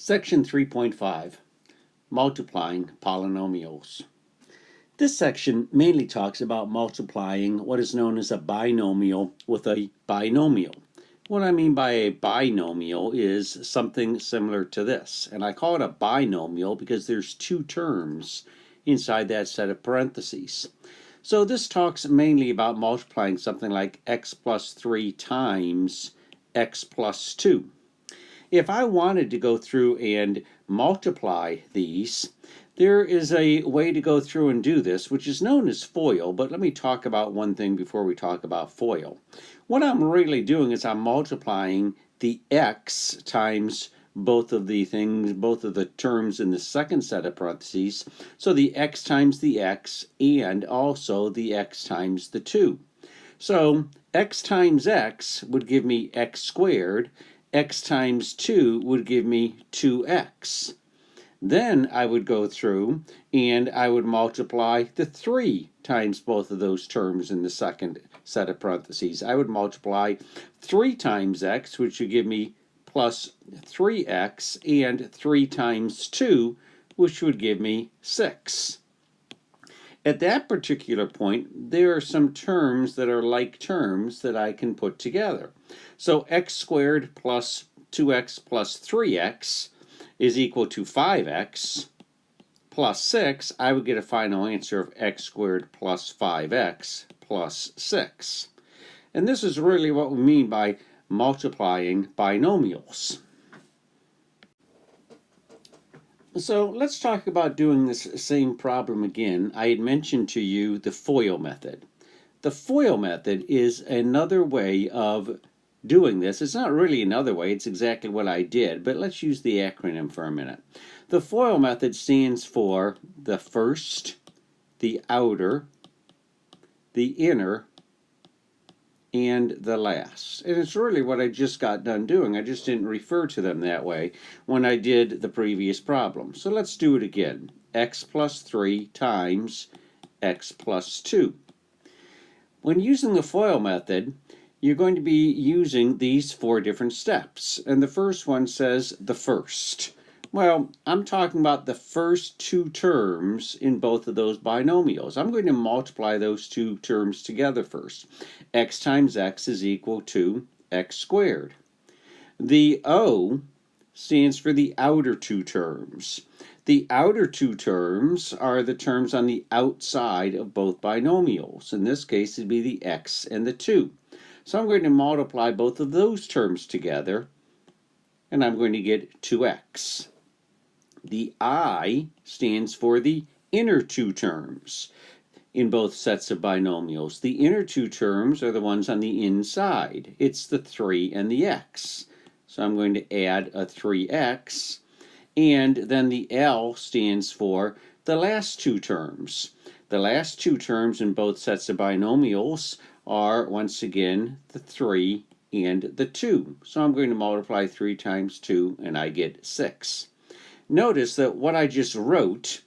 Section 3.5, Multiplying Polynomials. This section mainly talks about multiplying what is known as a binomial with a binomial. What I mean by a binomial is something similar to this, and I call it a binomial because there's two terms inside that set of parentheses. So this talks mainly about multiplying something like x plus 3 times x plus 2. If I wanted to go through and multiply these, there is a way to go through and do this, which is known as FOIL, but let me talk about one thing before we talk about FOIL. What I'm really doing is I'm multiplying the x times both of the terms in the second set of parentheses, so the x times the x and also the x times the 2. So x times x would give me x squared, x times 2 would give me 2x. Then I would go through and I would multiply the 3 times both of those terms in the second set of parentheses. I would multiply 3 times x, which would give me plus 3x, and 3 times 2, which would give me 6. At that particular point, there are some terms that are like terms that I can put together. So x squared plus 2x plus 3x is equal to 5x plus 6. I would get a final answer of x squared plus 5x plus 6. And this is really what we mean by multiplying binomials. So let's talk about doing this same problem again. I had mentioned to you the FOIL method. The FOIL method is another way of doing this. It's not really another way, it's exactly what I did, but let's use the acronym for a minute. The FOIL method stands for the first, the outer, the inner, and the last. And it's really what I just got done doing. I just didn't refer to them that way when I did the previous problem. So let's do it again. X plus 3 times x plus 2. When using the FOIL method, you're going to be using these 4 different steps. And the first one says the first. Well, I'm talking about the first 2 terms in both of those binomials. I'm going to multiply those 2 terms together first. X times x is equal to x squared. The O stands for the outer 2 terms. The outer 2 terms are the terms on the outside of both binomials. In this case, it'd be the x and the 2. So I'm going to multiply both of those terms together, and I'm going to get 2x. The I stands for the inner 2 terms in both sets of binomials. The inner 2 terms are the ones on the inside. It's the 3 and the x. So I'm going to add a 3x, and then the L stands for the last 2 terms. The last 2 terms in both sets of binomials are, once again, the 3 and the 2. So I'm going to multiply 3 times 2, and I get 6. Notice that what I just wrote,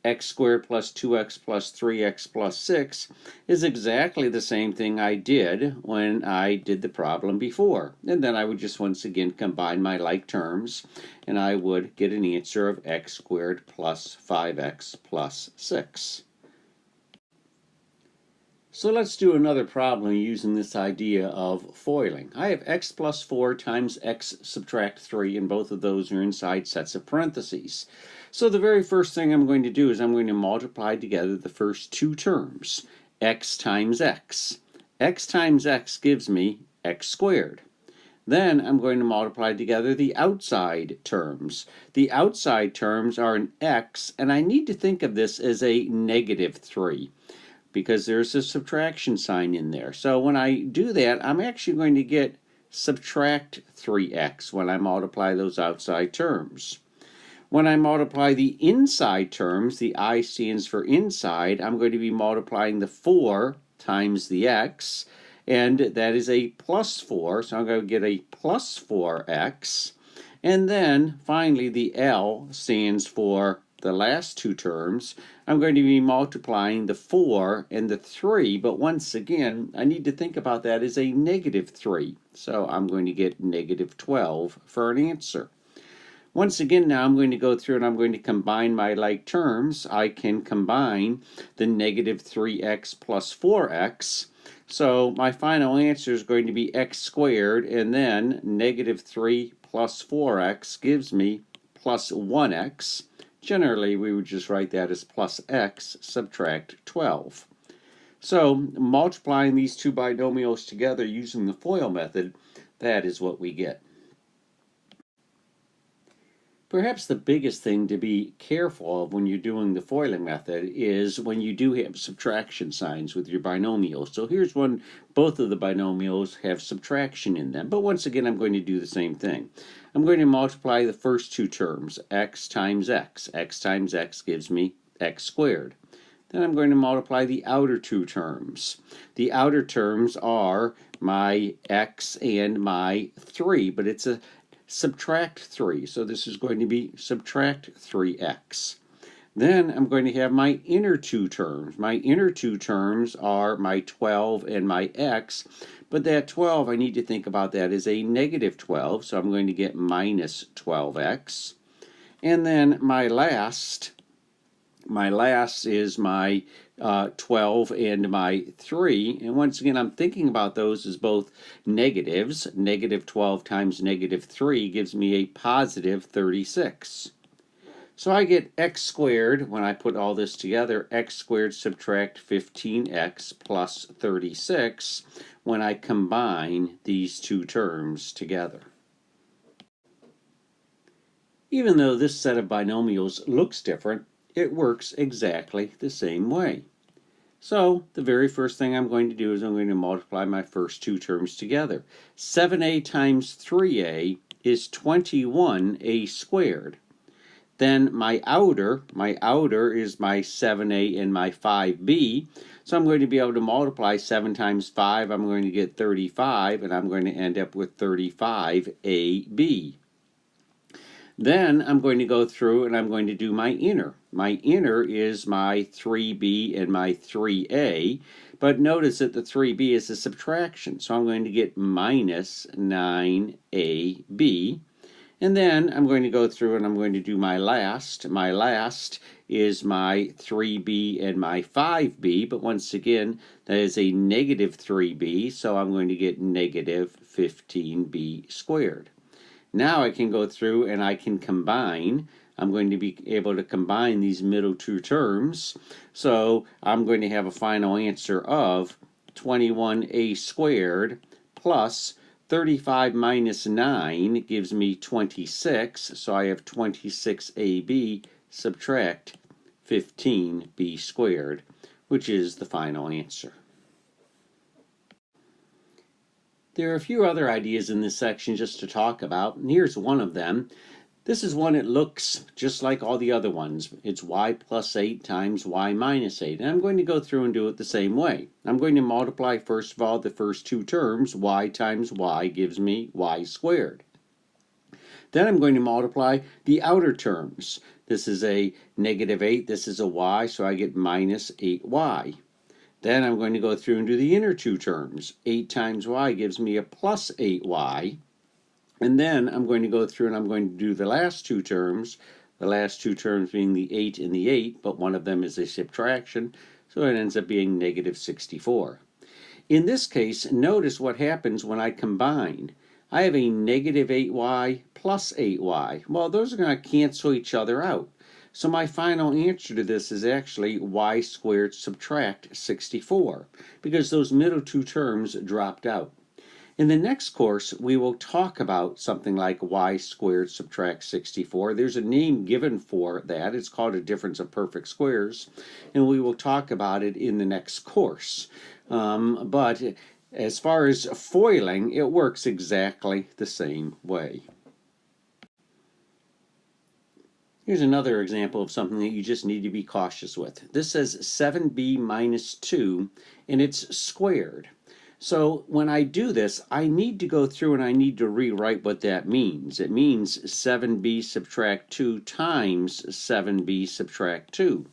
x squared plus 2x plus 3x plus 6, is exactly the same thing I did when I did the problem before. And then I would just once again combine my like terms, and I would get an answer of x squared plus 5x plus 6. So let's do another problem using this idea of foiling. I have x plus 4 times x subtract 3, and both of those are inside sets of parentheses. So the very first thing I'm going to do is I'm going to multiply together the first 2 terms, x times x. X times x gives me x squared. Then I'm going to multiply together the outside terms. The outside terms are an x, and I need to think of this as a negative 3. Because there's a subtraction sign in there. So when I do that, I'm actually going to get subtract 3x when I multiply those outside terms. When I multiply the inside terms, the I stands for inside, I'm going to be multiplying the 4 times the x, and that is a plus 4, so I'm going to get a plus 4x. And then, finally, the L stands for the last 2 terms. I'm going to be multiplying the 4 and the 3, but once again, I need to think about that as a negative 3. So I'm going to get negative 12 for an answer. Once again, now I'm going to go through and I'm going to combine my like terms. I can combine the negative 3x plus 4x. So my final answer is going to be x squared, and then negative 3 plus 4x gives me plus 1x. Generally, we would just write that as plus x subtract 12. So multiplying these two binomials together using the FOIL method, that is what we get. Perhaps the biggest thing to be careful of when you're doing the FOILing method is when you do have subtraction signs with your binomials. So here's one, both of the binomials have subtraction in them, but once again I'm going to do the same thing. I'm going to multiply the first two terms, x times x. X times x gives me x squared. Then I'm going to multiply the outer two terms. The outer terms are my x and my 3, but it's a subtract 3, so this is going to be subtract 3x. Then I'm going to have my inner two terms. My inner two terms are my 12 and my x, but that 12, I need to think about that as a negative 12, so I'm going to get minus 12x. And then my last is my 12 and my 3, and once again I'm thinking about those as both negatives. Negative 12 times negative 3 gives me a positive 36. So I get x squared, when I put all this together, x squared subtract 15x plus 36 when I combine these two terms together. Even though this set of binomials looks different, it works exactly the same way. So the very first thing I'm going to do is I'm going to multiply my first two terms together. 7a times 3a is 21a squared. Then my outer is my 7a and my 5b. So I'm going to be able to multiply 7 times 5. I'm going to get 35, and I'm going to end up with 35ab. Then I'm going to go through and I'm going to do my inner. My inner is my 3b and my 3a, but notice that the 3b is a subtraction, so I'm going to get minus 9ab. And then I'm going to go through and I'm going to do my last. My last is my 3b and my 5b, but once again, that is a negative 3b, so I'm going to get negative 15b squared. Now I can go through and I can combine. I'm going to be able to combine these middle two terms. So I'm going to have a final answer of 21a squared plus 35 minus 9 gives me 26. So I have 26ab subtract 15b squared, which is the final answer. There are a few other ideas in this section just to talk about, and here's one of them. This is one that looks just like all the other ones. It's y plus 8 times y minus 8, and I'm going to go through and do it the same way. I'm going to multiply, first of all, the first two terms. Y times y gives me y squared. Then I'm going to multiply the outer terms. This is a negative 8, this is a y, so I get minus 8y. Then I'm going to go through and do the inner two terms. 8 times y gives me a plus 8y. And then I'm going to go through and I'm going to do the last two terms. The last two terms being the 8 and the 8, but one of them is a subtraction, so it ends up being negative 64. In this case, notice what happens when I combine. I have a negative 8y plus 8y. Well, those are going to cancel each other out. So my final answer to this is actually y squared subtract 64, because those middle two terms dropped out. In the next course, we will talk about something like y squared subtract 64. There's a name given for that. It's called a difference of perfect squares, and we will talk about it in the next course. But as far as foiling, it works exactly the same way. Here's another example of something that you just need to be cautious with. This says 7b minus 2, and it's squared. So when I do this, I need to go through and I need to rewrite what that means. It means 7b subtract 2 times 7b subtract 2.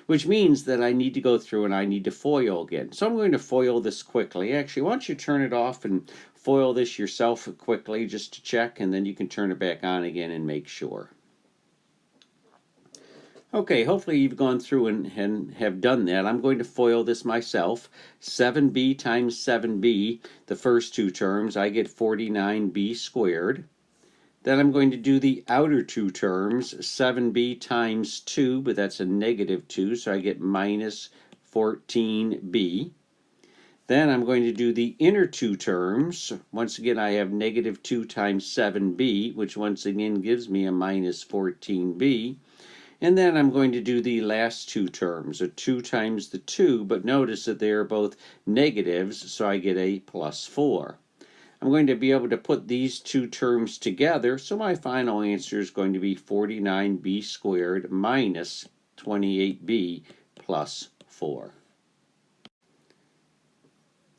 which means that I need to go through and I need to FOIL again. So I'm going to FOIL this quickly. Actually, why don't you turn it off and FOIL this yourself quickly just to check, and then you can turn it back on again and make sure. Okay, hopefully you've gone through and have done that. I'm going to FOIL this myself. 7b times 7b, the first two terms, I get 49b squared. Then I'm going to do the outer two terms, 7b times 2, but that's a negative 2, so I get minus 14b. Then I'm going to do the inner two terms. Once again, I have negative 2 times 7b, which once again gives me a minus 14b. And then I'm going to do the last two terms, a 2 times the 2, but notice that they are both negatives, so I get a plus 4. I'm going to be able to put these two terms together, so my final answer is going to be 49b squared minus 28b plus 4.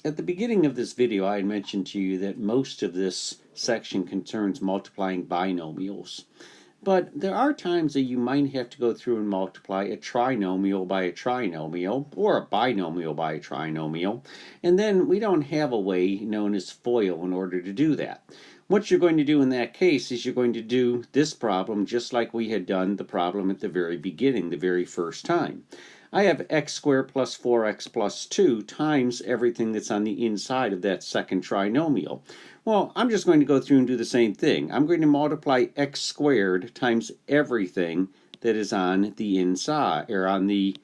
At the beginning of this video, I had mentioned to you that most of this section concerns multiplying binomials. But there are times that you might have to go through and multiply a trinomial by a trinomial, or a binomial by a trinomial, and then we don't have a way known as FOIL in order to do that. What you're going to do in that case is you're going to do this problem just like we had done the problem at the very beginning, the very first time. I have x squared plus 4x plus 2 times everything that's on the inside of that second trinomial. Well, I'm just going to go through and do the same thing. I'm going to multiply x squared times everything that is on the inside, or on the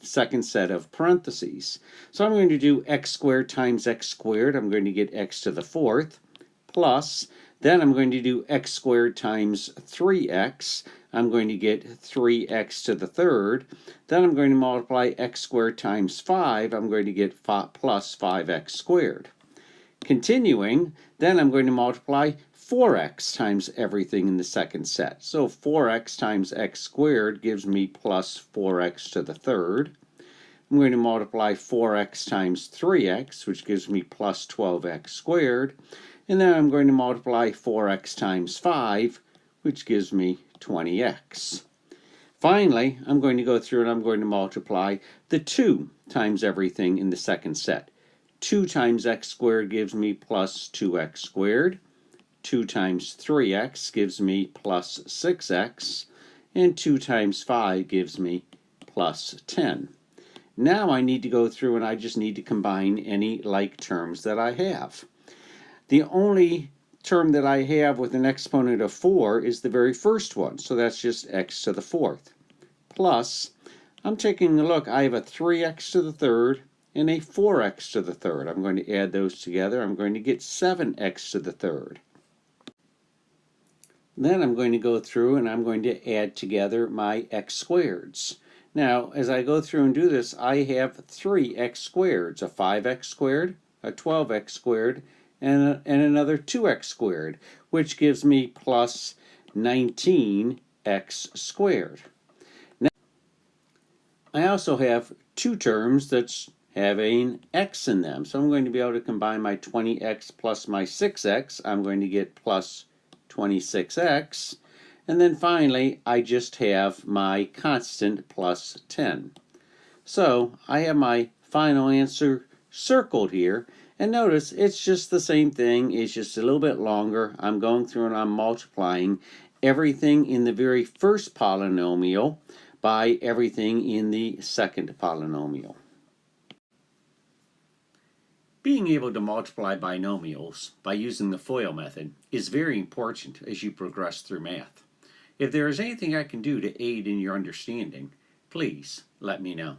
second set of parentheses. So I'm going to do x squared times x squared. I'm going to get x to the fourth, plus, then I'm going to do x squared times 3x. I'm going to get 3x to the third. Then I'm going to multiply x squared times 5. I'm going to get plus 5x squared. Continuing, then I'm going to multiply 4x times everything in the second set. So 4x times x squared gives me plus 4x to the third. I'm going to multiply 4x times 3x, which gives me plus 12x squared. And then I'm going to multiply 4x times 5, which gives me 20x. Finally, I'm going to go through and I'm going to multiply the 2 times everything in the second set. 2 times x squared gives me plus 2x squared. 2 times 3x gives me plus 6x. And 2 times 5 gives me plus 10. Now I need to go through and I just need to combine any like terms that I have. The only term that I have with an exponent of 4 is the very first one, so that's just x to the fourth. Plus, I'm taking a look, I have a 3x to the third and a 4x to the third. I'm going to add those together. I'm going to get 7x to the third. Then I'm going to go through and I'm going to add together my x squareds. Now, as I go through and do this, I have 3x squareds, a 5x squared, a 12x squared, and another 2x squared, which gives me plus 19x squared. Now, I also have two terms that have an x in them, so I'm going to be able to combine my 20x plus my 6x. I'm going to get plus 26x. And then finally, I just have my constant plus 10. So I have my final answer circled here. And notice, it's just the same thing. It's just a little bit longer. I'm going through and I'm multiplying everything in the very first polynomial by everything in the second polynomial. Being able to multiply binomials by using the FOIL method is very important as you progress through math. If there is anything I can do to aid in your understanding, please let me know.